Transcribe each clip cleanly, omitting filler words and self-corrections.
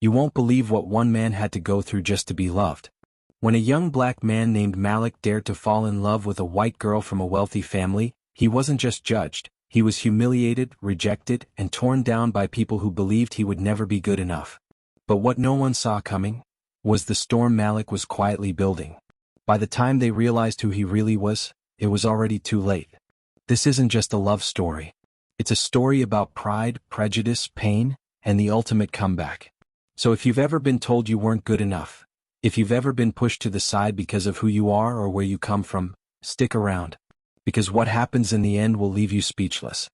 You won't believe what one man had to go through just to be loved. When a young black man named Malik dared to fall in love with a white girl from a wealthy family, he wasn't just judged, he was humiliated, rejected, and torn down by people who believed he would never be good enough. But what no one saw coming was the storm Malik was quietly building. By the time they realized who he really was, it was already too late. This isn't just a love story. It's a story about pride, prejudice, pain, and the ultimate comeback. So if you've ever been told you weren't good enough, if you've ever been pushed to the side because of who you are or where you come from, stick around. Because what happens in the end will leave you speechless.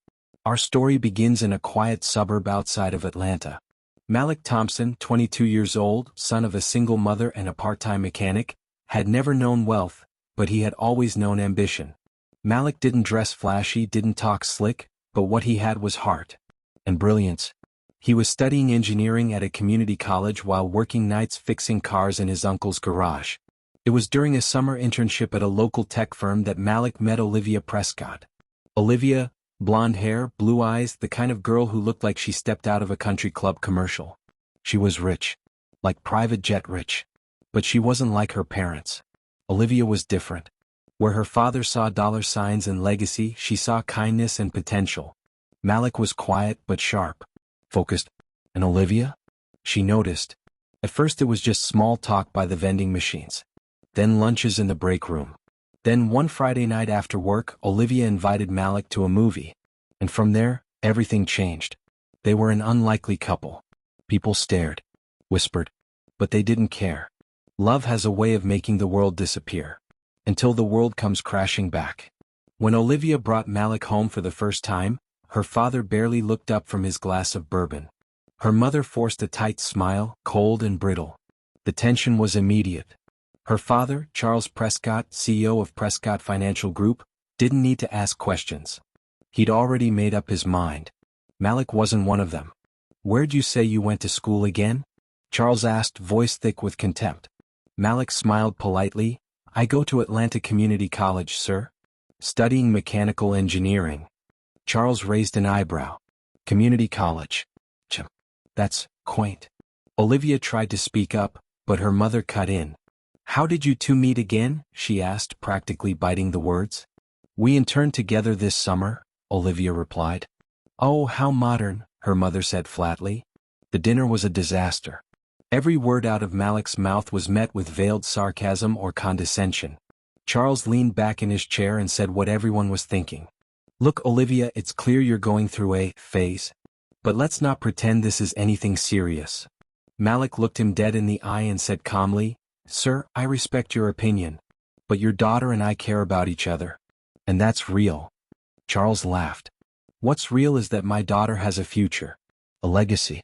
Our story begins in a quiet suburb outside of Atlanta. Malik Thompson, 22 years old, son of a single mother and a part-time mechanic, had never known wealth, but he had always known ambition. Malik didn't dress flashy, didn't talk slick, but what he had was heart and brilliance. He was studying engineering at a community college while working nights fixing cars in his uncle's garage. It was during a summer internship at a local tech firm that Malik met Olivia Prescott. Olivia, blonde hair, blue eyes, the kind of girl who looked like she stepped out of a country club commercial. She was rich. Like private jet rich. But she wasn't like her parents. Olivia was different. Where her father saw dollar signs and legacy, she saw kindness and potential. Malik was quiet but sharp. Focused. And Olivia? She noticed. At first it was just small talk by the vending machines. Then lunches in the break room. Then one Friday night after work, Olivia invited Malik to a movie. And from there, everything changed. They were an unlikely couple. People stared. Whispered. But they didn't care. Love has a way of making the world disappear. Until the world comes crashing back. When Olivia brought Malik home for the first time, her father barely looked up from his glass of bourbon. Her mother forced a tight smile, cold and brittle. The tension was immediate. Her father, Charles Prescott, CEO of Prescott Financial Group, didn't need to ask questions. He'd already made up his mind. Malik wasn't one of them. "Where'd you say you went to school again?" Charles asked, voice thick with contempt. Malik smiled politely. "I go to Atlanta Community College, sir. Studying mechanical engineering." Charles raised an eyebrow. "Community college. That's quaint." Olivia tried to speak up, but her mother cut in. "How did you two meet again?" she asked, practically biting the words. "We interned together this summer," Olivia replied. "Oh, how modern," her mother said flatly. The dinner was a disaster. Every word out of Malik's mouth was met with veiled sarcasm or condescension. Charles leaned back in his chair and said what everyone was thinking. "Look, Olivia, it's clear you're going through a phase. But let's not pretend this is anything serious." Malik looked him dead in the eye and said calmly, "Sir, I respect your opinion. But your daughter and I care about each other. And that's real." Charles laughed. "What's real is that my daughter has a future. A legacy.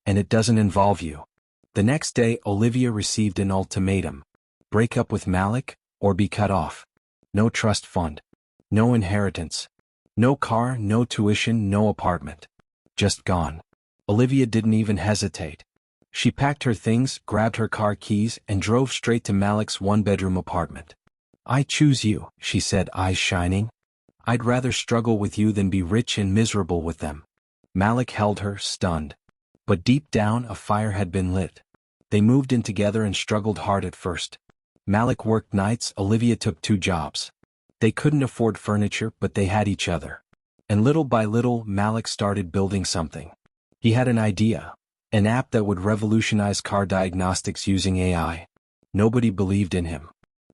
And it doesn't involve you." The next day, Olivia received an ultimatum. Break up with Malik, or be cut off. No trust fund. No inheritance. No car, no tuition, no apartment. Just gone. Olivia didn't even hesitate. She packed her things, grabbed her car keys, and drove straight to Malik's one-bedroom apartment. "I choose you," she said, eyes shining. "I'd rather struggle with you than be rich and miserable with them." Malik held her, stunned. But deep down, a fire had been lit. They moved in together and struggled hard at first. Malik worked nights, Olivia took 2 jobs. They couldn't afford furniture, but they had each other. And little by little, Malik started building something. He had an idea. An app that would revolutionize car diagnostics using AI. Nobody believed in him.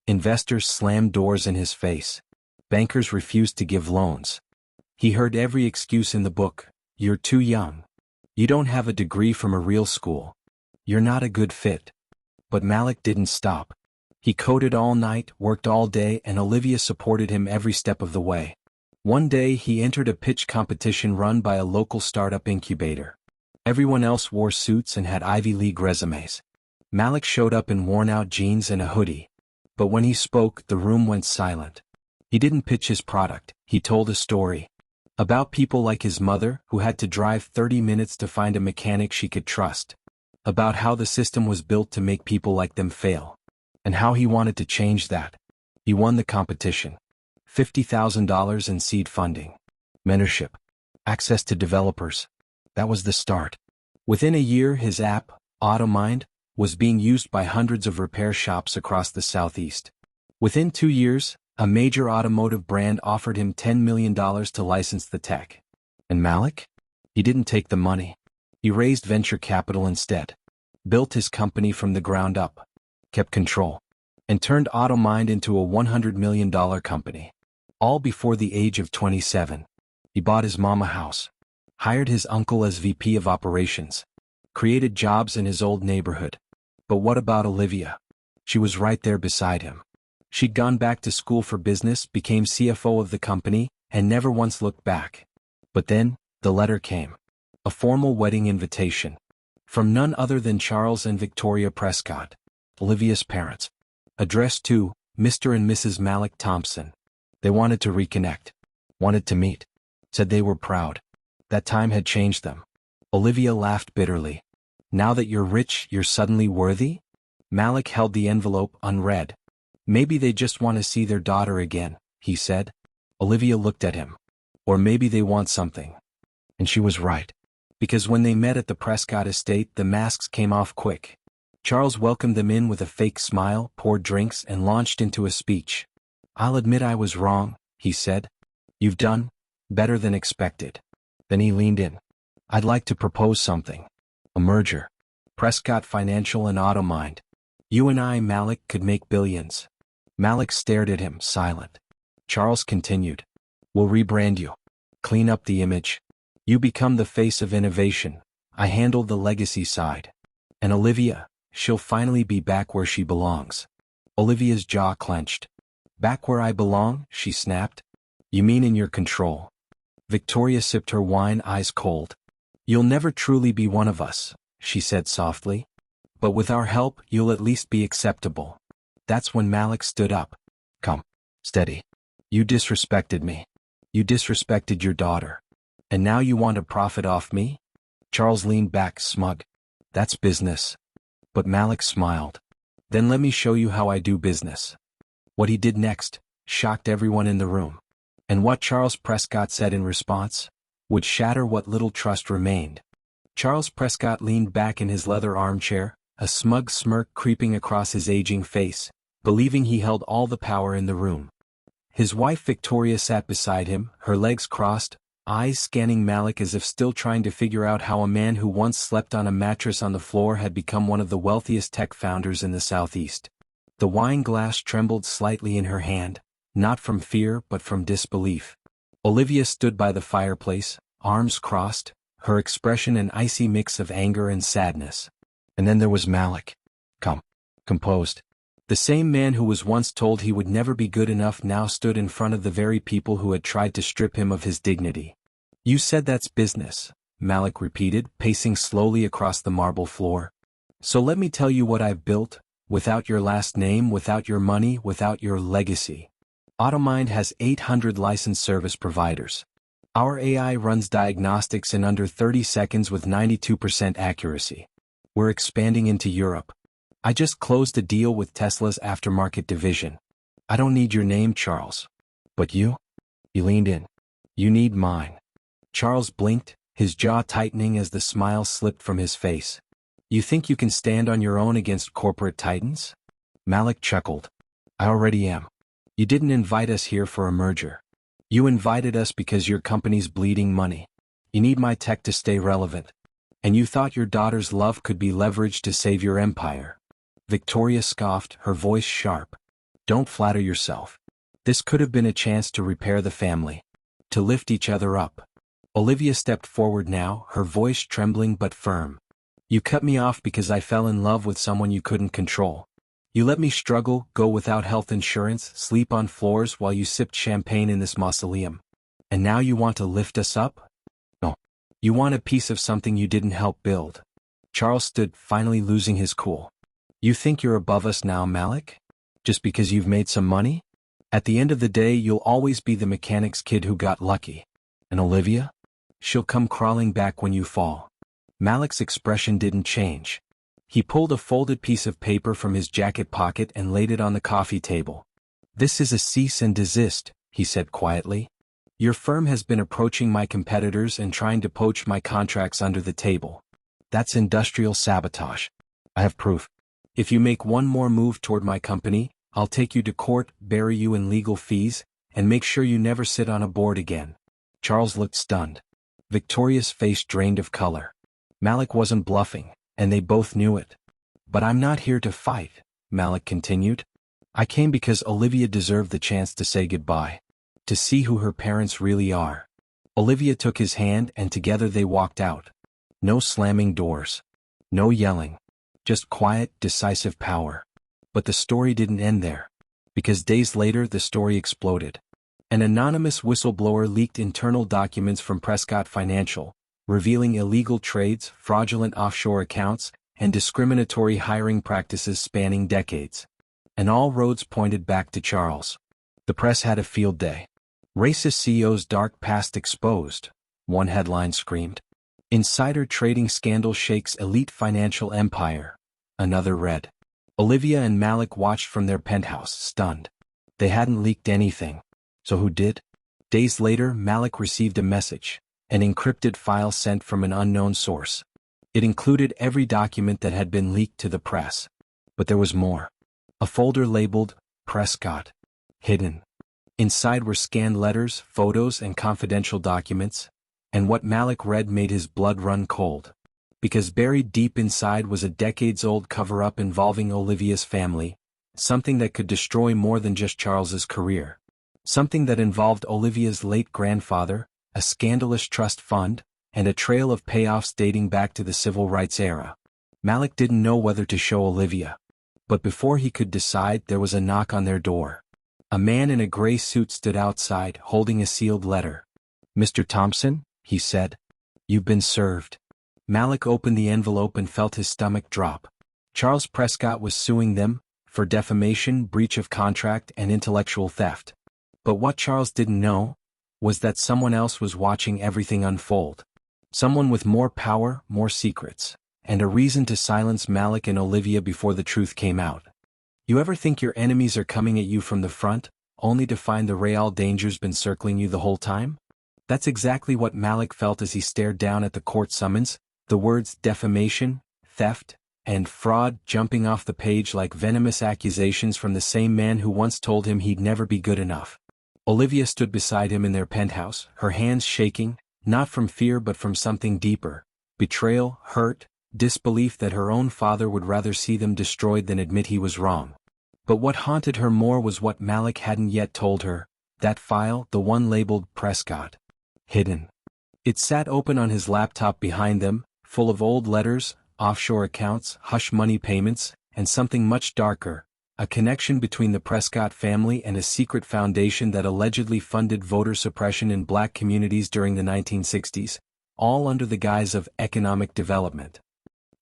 Investors slammed doors in his face. Bankers refused to give loans. He heard every excuse in the book. "You're too young. You don't have a degree from a real school. You're not a good fit." But Malik didn't stop. He coded all night, worked all day, and Olivia supported him every step of the way. One day he entered a pitch competition run by a local startup incubator. Everyone else wore suits and had Ivy League resumes. Malik showed up in worn-out jeans and a hoodie. But when he spoke, the room went silent. He didn't pitch his product, he told a story. About people like his mother, who had to drive 30 minutes to find a mechanic she could trust. About how the system was built to make people like them fail. And how he wanted to change that. He won the competition. $50,000 in seed funding. Mentorship. Access to developers. That was the start. Within a year, his app, AutoMind, was being used by hundreds of repair shops across the Southeast. Within 2 years, a major automotive brand offered him $10 million to license the tech. And Malik? He didn't take the money. He raised venture capital instead. Built his company from the ground up. Kept control. And turned AutoMind into a $100 million company. All before the age of 27. He bought his mom a house. Hired his uncle as VP of operations. Created jobs in his old neighborhood. But what about Olivia? She was right there beside him. She'd gone back to school for business, became CFO of the company, and never once looked back. But then, the letter came. A formal wedding invitation. From none other than Charles and Victoria Prescott, Olivia's parents. Addressed to Mr. and Mrs. Malik Thompson. They wanted to reconnect. Wanted to meet. Said they were proud. That time had changed them. Olivia laughed bitterly. Now that you're rich, you're suddenly worthy? Malik held the envelope unread. Maybe they just want to see their daughter again, he said. Olivia looked at him. Or maybe they want something. And she was right. Because when they met at the Prescott estate, the masks came off quick. Charles welcomed them in with a fake smile, poured drinks, and launched into a speech. I'll admit I was wrong, he said. You've done better than expected. Then he leaned in. I'd like to propose something. A merger. Prescott Financial and AutoMind. You and I, Malik, could make billions. Malik stared at him, silent. Charles continued. We'll rebrand you. Clean up the image. You become the face of innovation. I handle the legacy side. And Olivia, she'll finally be back where she belongs. Olivia's jaw clenched. Back where I belong, she snapped. You mean in your control? Victoria sipped her wine, eyes cold. You'll never truly be one of us, she said softly. But with our help, you'll at least be acceptable. That's when Malik stood up. Come. Steady. You disrespected me. You disrespected your daughter. And now you want to profit off me? Charles leaned back, smug. That's business. But Malik smiled. Then let me show you how I do business. What he did next shocked everyone in the room. And what Charles Prescott said in response would shatter what little trust remained. Charles Prescott leaned back in his leather armchair, a smug smirk creeping across his aging face, believing he held all the power in the room. His wife Victoria sat beside him, her legs crossed, eyes scanning Malik as if still trying to figure out how a man who once slept on a mattress on the floor had become one of the wealthiest tech founders in the Southeast. The wine glass trembled slightly in her hand, not from fear but from disbelief. Olivia stood by the fireplace, arms crossed, her expression an icy mix of anger and sadness. And then there was Malik. Composed. The same man who was once told he would never be good enough now stood in front of the very people who had tried to strip him of his dignity. You said that's business, Malik repeated, pacing slowly across the marble floor. So let me tell you what I've built, without your last name, without your money, without your legacy. AutoMind has 800 licensed service providers. Our AI runs diagnostics in under 30 seconds with 92% accuracy. We're expanding into Europe. I just closed a deal with Tesla's aftermarket division. I don't need your name, Charles. But you? He leaned in. You need mine. Charles blinked, his jaw tightening as the smile slipped from his face. You think you can stand on your own against corporate titans? Malik chuckled. I already am. You didn't invite us here for a merger. You invited us because your company's bleeding money. You need my tech to stay relevant. And you thought your daughter's love could be leveraged to save your empire. Victoria scoffed, her voice sharp. Don't flatter yourself. This could have been a chance to repair the family. To lift each other up. Olivia stepped forward now, her voice trembling but firm. You cut me off because I fell in love with someone you couldn't control. You let me struggle, go without health insurance, sleep on floors while you sipped champagne in this mausoleum. And now you want to lift us up? No. You want a piece of something you didn't help build. Charles stood, finally losing his cool. You think you're above us now, Malik? Just because you've made some money? At the end of the day, you'll always be the mechanic's kid who got lucky. And Olivia? She'll come crawling back when you fall. Malik's expression didn't change. He pulled a folded piece of paper from his jacket pocket and laid it on the coffee table. This is a cease and desist, he said quietly. Your firm has been approaching my competitors and trying to poach my contracts under the table. That's industrial sabotage. I have proof. If you make one more move toward my company, I'll take you to court, bury you in legal fees, and make sure you never sit on a board again." Charles looked stunned. Victoria's face drained of color. Malik wasn't bluffing, and they both knew it. "But I'm not here to fight," Malik continued. "I came because Olivia deserved the chance to say goodbye. To see who her parents really are." Olivia took his hand and together they walked out. No slamming doors. No yelling. Just quiet, decisive power. But the story didn't end there. Because days later the story exploded. An anonymous whistleblower leaked internal documents from Prescott Financial, revealing illegal trades, fraudulent offshore accounts, and discriminatory hiring practices spanning decades. And all roads pointed back to Charles. The press had a field day. "Racist CEO's dark past exposed," one headline screamed. "Insider trading scandal shakes elite financial empire," another read. Olivia and Malik watched from their penthouse, stunned. They hadn't leaked anything. So who did? Days later, Malik received a message, an encrypted file sent from an unknown source. It included every document that had been leaked to the press. But there was more. A folder labeled, "Prescott." Hidden. Inside were scanned letters, photos, and confidential documents, and what Malik read made his blood run cold. Because buried deep inside was a decades-old cover-up involving Olivia's family, something that could destroy more than just Charles's career. Something that involved Olivia's late grandfather, a scandalous trust fund, and a trail of payoffs dating back to the civil rights era. Malik didn't know whether to show Olivia. But before he could decide, there was a knock on their door. A man in a gray suit stood outside, holding a sealed letter. "Mr. Thompson," he said. "You've been served." Malik opened the envelope and felt his stomach drop. Charles Prescott was suing them for defamation, breach of contract, and intellectual theft. But what Charles didn't know was that someone else was watching everything unfold. Someone with more power, more secrets, and a reason to silence Malik and Olivia before the truth came out. You ever think your enemies are coming at you from the front, only to find the real danger's been circling you the whole time? That's exactly what Malik felt as he stared down at the court summons, the words defamation, theft, and fraud jumping off the page like venomous accusations from the same man who once told him he'd never be good enough. Olivia stood beside him in their penthouse, her hands shaking, not from fear but from something deeper: betrayal, hurt, disbelief that her own father would rather see them destroyed than admit he was wrong. But what haunted her more was what Malik hadn't yet told her: that file, the one labeled Prescott. Hidden. It sat open on his laptop behind them, full of old letters, offshore accounts, hush money payments, and something much darker: a connection between the Prescott family and a secret foundation that allegedly funded voter suppression in black communities during the 1960s, all under the guise of economic development.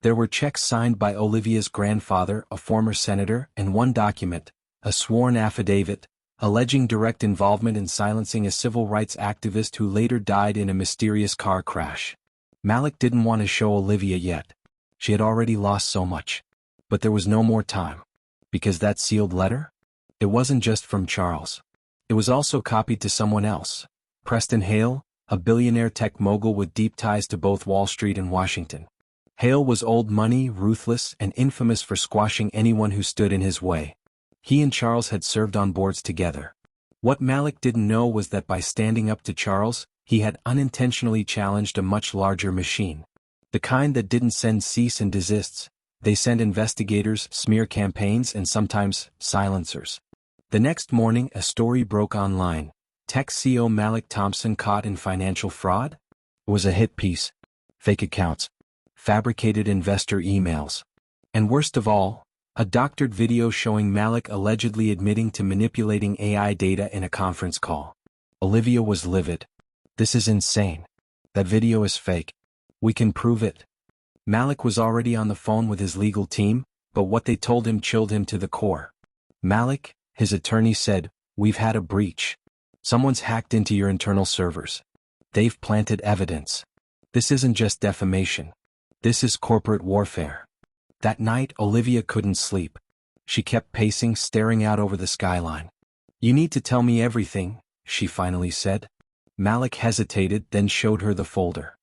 There were checks signed by Olivia's grandfather, a former senator, and one document, a sworn affidavit, alleging direct involvement in silencing a civil rights activist who later died in a mysterious car crash. Malik didn't want to show Olivia yet. She had already lost so much. But there was no more time. Because that sealed letter? It wasn't just from Charles. It was also copied to someone else: Preston Hale, a billionaire tech mogul with deep ties to both Wall Street and Washington. Hale was old money, ruthless, and infamous for squashing anyone who stood in his way. He and Charles had served on boards together. What Malik didn't know was that by standing up to Charles, he had unintentionally challenged a much larger machine. The kind that didn't send cease and desists. They sent investigators, smear campaigns, and sometimes silencers. The next morning, a story broke online: tech CEO Malik Thompson caught in financial fraud? It was a hit piece. Fake accounts. Fabricated investor emails. And worst of all, a doctored video showing Malik allegedly admitting to manipulating AI data in a conference call. Olivia was livid. "This is insane. That video is fake. We can prove it." Malik was already on the phone with his legal team, but what they told him chilled him to the core. "Malik," his attorney said, "we've had a breach. Someone's hacked into your internal servers. They've planted evidence. This isn't just defamation. This is corporate warfare." That night, Olivia couldn't sleep. She kept pacing, staring out over the skyline. "You need to tell me everything," she finally said. Malik hesitated, then showed her the folder.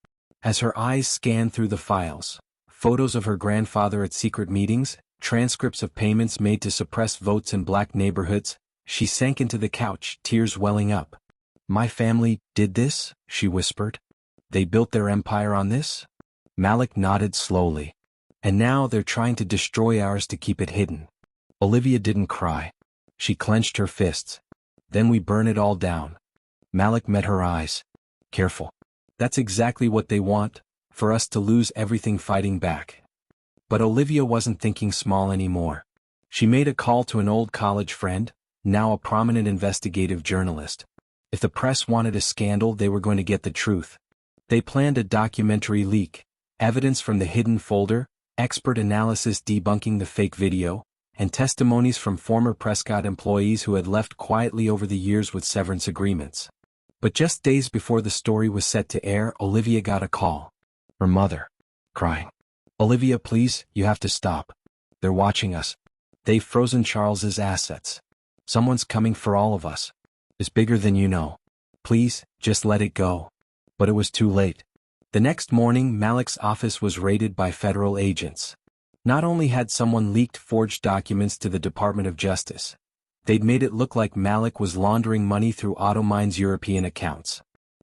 As her eyes scanned through the files, Photos of her grandfather at secret meetings, transcripts of payments made to suppress votes in black neighborhoods. She sank into the couch, tears welling up. My family did this, she whispered. They built their empire on this? Malik nodded slowly. And now they're trying to destroy ours to keep it hidden. Olivia didn't cry. She clenched her fists. Then we burn it all down. Malik met her eyes. Careful. That's exactly what they want, for us to lose everything fighting back. But Olivia wasn't thinking small anymore. She made a call to an old college friend, now a prominent investigative journalist. If the press wanted a scandal, they were going to get the truth. They planned a documentary leak, evidence from the hidden folder, expert analysis debunking the fake video, and testimonies from former Prescott employees who had left quietly over the years with severance agreements. But just days before the story was set to air, Olivia got a call. Her mother, crying. Olivia, please, you have to stop. They're watching us. They've frozen Charles's assets. Someone's coming for all of us. It's bigger than you know. Please, just let it go. But it was too late. The next morning, Malik's office was raided by federal agents. Not only had someone leaked forged documents to the Department of Justice, they'd made it look like Malik was laundering money through AutoMine's European accounts.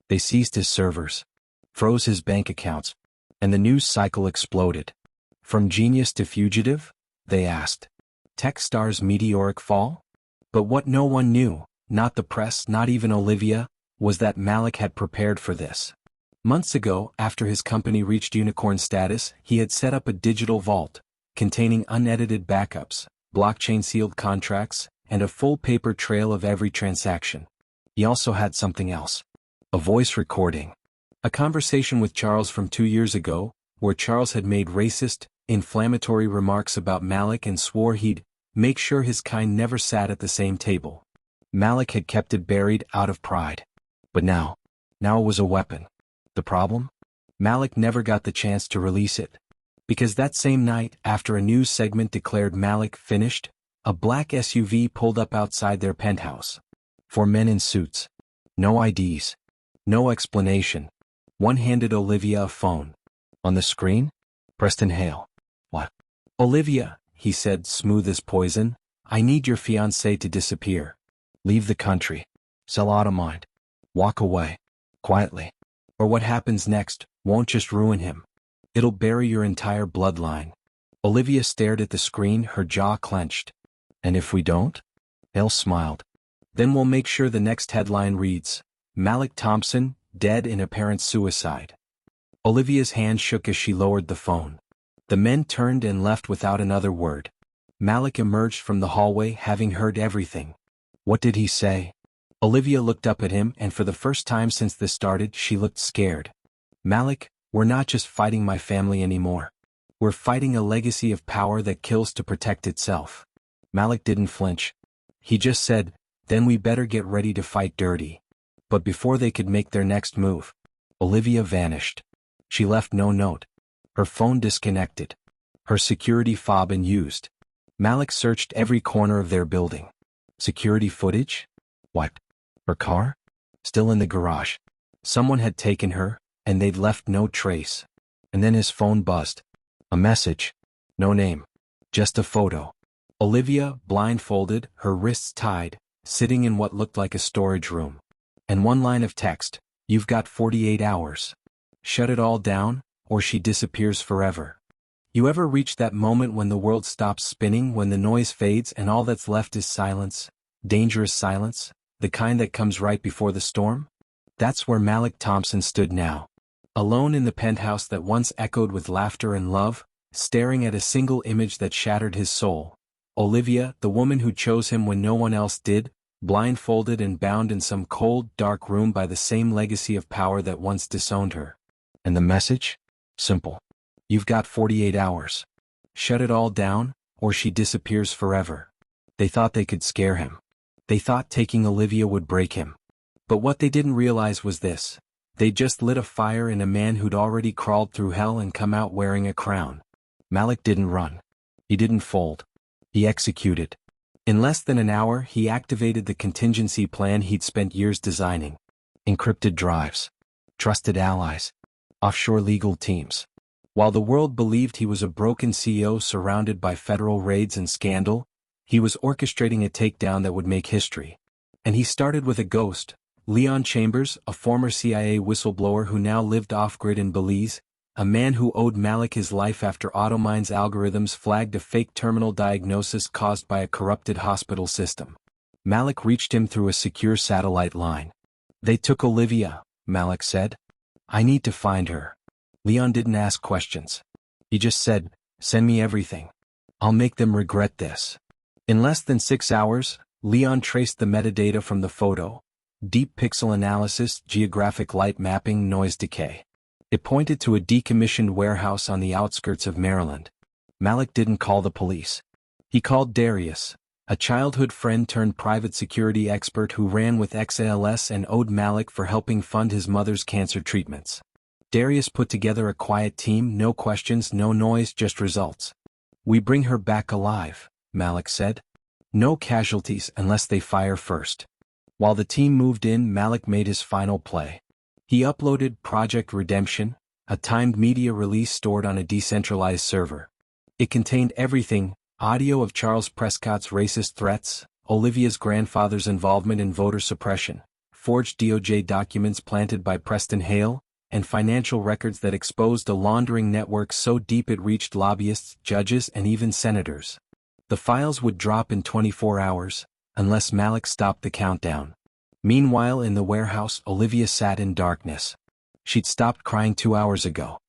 They seized his servers, froze his bank accounts, and the news cycle exploded. From genius to fugitive? They asked. Techstars' meteoric fall? But what no one knew, not the press, not even Olivia, was that Malik had prepared for this. Months ago, after his company reached unicorn status, he had set up a digital vault, containing unedited backups, blockchain-sealed contracts, and a full paper trail of every transaction. He also had something else. A voice recording. A conversation with Charles from 2 years ago, where Charles had made racist, inflammatory remarks about Malik and swore he'd make sure his kind never sat at the same table. Malik had kept it buried out of pride. But now it was a weapon. The problem? Malik never got the chance to release it. Because that same night, after a news segment declared Malik finished, a black SUV pulled up outside their penthouse. 4 men in suits. No IDs. No explanation. One handed Olivia a phone. On the screen? Preston Hale. What? Olivia, he said, smooth as poison, I need your fiancé to disappear. Leave the country. Sell AutoMine. Walk away. Quietly. Or what happens next won't just ruin him. It'll bury your entire bloodline. Olivia stared at the screen, her jaw clenched. And if we don't? Hale smiled. Then we'll make sure the next headline reads, Malik Thompson, dead in apparent suicide. Olivia's hand shook as she lowered the phone. The men turned and left without another word. Malik emerged from the hallway, having heard everything. What did he say? Olivia looked up at him, and for the first time since this started, she looked scared. Malik, we're not just fighting my family anymore. We're fighting a legacy of power that kills to protect itself. Malik didn't flinch. He just said, then we better get ready to fight dirty. But before they could make their next move, Olivia vanished. She left no note. Her phone disconnected. Her security fob unused. Malik searched every corner of their building. Security footage? What? Her car? Still in the garage. Someone had taken her, and they'd left no trace. And then his phone buzzed. A message. No name. Just a photo. Olivia, blindfolded, her wrists tied, sitting in what looked like a storage room. And one line of text, you've got 48 hours. Shut it all down, or she disappears forever. You ever reach that moment when the world stops spinning, when the noise fades and all that's left is silence? Dangerous silence, the kind that comes right before the storm? That's where Malik Thompson stood now. Alone in the penthouse that once echoed with laughter and love, staring at a single image that shattered his soul. Olivia, the woman who chose him when no one else did, blindfolded and bound in some cold, dark room by the same legacy of power that once disowned her. And the message? Simple. You've got 48 hours. Shut it all down, or she disappears forever. They thought they could scare him. They thought taking Olivia would break him. But what they didn't realize was this. They just lit a fire in a man who'd already crawled through hell and come out wearing a crown. Malik didn't run. He didn't fold. He executed. In less than an hour, he activated the contingency plan he'd spent years designing. Encrypted drives. Trusted allies. Offshore legal teams. While the world believed he was a broken CEO surrounded by federal raids and scandal, he was orchestrating a takedown that would make history. And he started with a ghost, Leon Chambers, a former CIA whistleblower who now lived off-grid in Belize, a man who owed Malik his life after AutoMine's algorithms flagged a fake terminal diagnosis caused by a corrupted hospital system. Malik reached him through a secure satellite line. "They took Olivia," Malik said. "I need to find her." Leon didn't ask questions. He just said, "Send me everything. I'll make them regret this." In less than 6 hours, Leon traced the metadata from the photo: deep pixel analysis, geographic light mapping, noise decay. It pointed to a decommissioned warehouse on the outskirts of Maryland. Malik didn't call the police. He called Darius, a childhood friend turned private security expert who ran with XALS and owed Malik for helping fund his mother's cancer treatments. Darius put together a quiet team, no questions, no noise, just results. "We bring her back alive," Malik said. "No casualties unless they fire first." While the team moved in, Malik made his final play. He uploaded Project Redemption, a timed media release stored on a decentralized server. It contained everything: audio of Charles Prescott's racist threats, Olivia's grandfather's involvement in voter suppression, forged DOJ documents planted by Preston Hale, and financial records that exposed a laundering network so deep it reached lobbyists, judges, and even senators. The files would drop in 24 hours, unless Malik stopped the countdown. Meanwhile, in the warehouse, Olivia sat in darkness. She'd stopped crying 2 hours ago.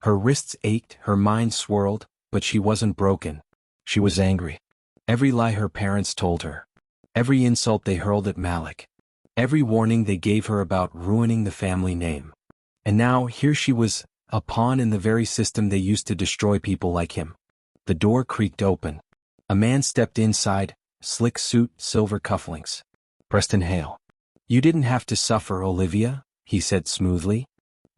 Her wrists ached, her mind swirled, but she wasn't broken. She was angry. Every lie her parents told her. Every insult they hurled at Malik. Every warning they gave her about ruining the family name. And now, here she was, a pawn in the very system they used to destroy people like him. The door creaked open. A man stepped inside, slick suit, silver cufflinks. "Preston Hale." "You didn't have to suffer, Olivia," he said smoothly.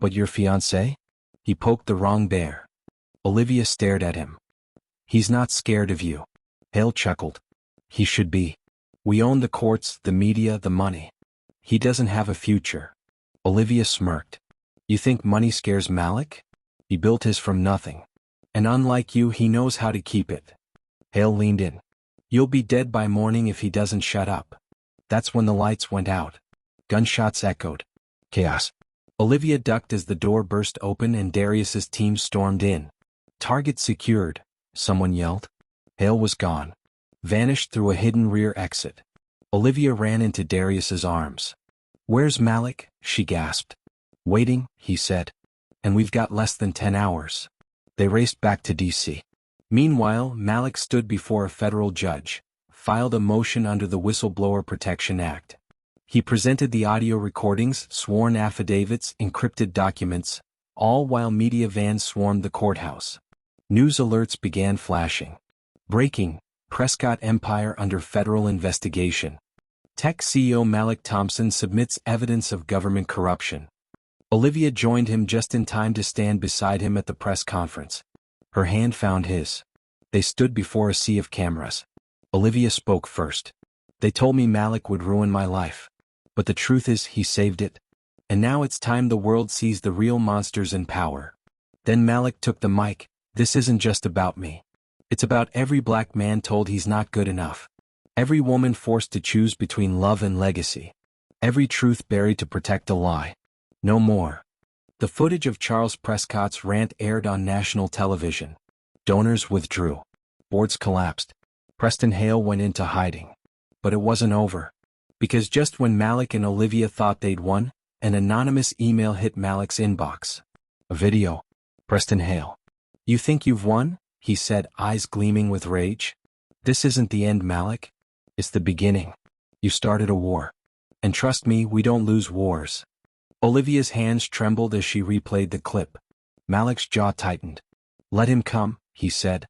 "But your fiancé?" He poked the wrong bear. Olivia stared at him. "He's not scared of you." Hale chuckled. "He should be. We own the courts, the media, the money. He doesn't have a future." Olivia smirked. "You think money scares Malik? He built his from nothing. And unlike you, he knows how to keep it." Hale leaned in. "You'll be dead by morning if he doesn't shut up." That's when the lights went out. Gunshots echoed. Chaos. Olivia ducked as the door burst open and Darius's team stormed in. "Target secured," someone yelled. Hale was gone. Vanished through a hidden rear exit. Olivia ran into Darius's arms. "Where's Malik?" she gasped. "Waiting," he said. "And we've got less than 10 hours." They raced back to D.C. Meanwhile, Malik stood before a federal judge, filed a motion under the Whistleblower Protection Act. He presented the audio recordings, sworn affidavits, encrypted documents, all while media vans swarmed the courthouse. News alerts began flashing. Breaking: Prescott Empire under federal investigation. Tech CEO Malik Thompson submits evidence of government corruption. Olivia joined him just in time to stand beside him at the press conference. Her hand found his. They stood before a sea of cameras. Olivia spoke first. "They told me Malik would ruin my life. But the truth is, he saved it. And now it's time the world sees the real monsters in power." Then Malik took the mic. "This isn't just about me. It's about every black man told he's not good enough. Every woman forced to choose between love and legacy. Every truth buried to protect a lie. No more." The footage of Charles Prescott's rant aired on national television. Donors withdrew. Boards collapsed. Preston Hale went into hiding. But it wasn't over. Because just when Malik and Olivia thought they'd won, an anonymous email hit Malik's inbox. A video. Preston Hale. "You think you've won?" he said, eyes gleaming with rage. "This isn't the end, Malik. It's the beginning. You started a war. And trust me, we don't lose wars." Olivia's hands trembled as she replayed the clip. Malik's jaw tightened. "Let him come," he said.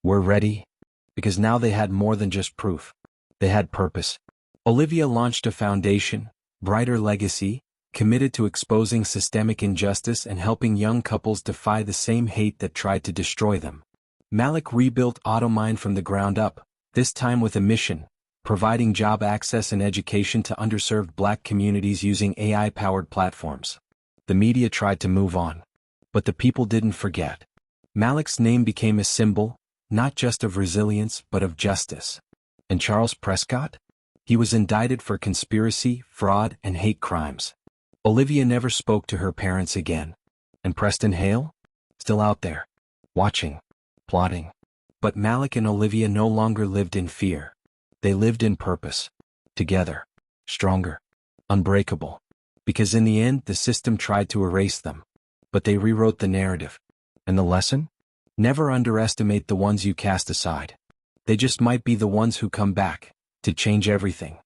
"We're ready." Because now they had more than just proof. They had purpose. Olivia launched a foundation, Brighter Legacy, committed to exposing systemic injustice and helping young couples defy the same hate that tried to destroy them. Malik rebuilt AutoMine from the ground up, this time with a mission: providing job access and education to underserved black communities using AI-powered platforms. The media tried to move on. But the people didn't forget. Malik's name became a symbol, not just of resilience but of justice. And Charles Prescott? He was indicted for conspiracy, fraud, and hate crimes. Olivia never spoke to her parents again. And Preston Hale? Still out there. Watching. Plotting. But Malik and Olivia no longer lived in fear. They lived in purpose. Together. Stronger. Unbreakable. Because in the end the system tried to erase them. But they rewrote the narrative. And the lesson? Never underestimate the ones you cast aside. They just might be the ones who come back, to change everything.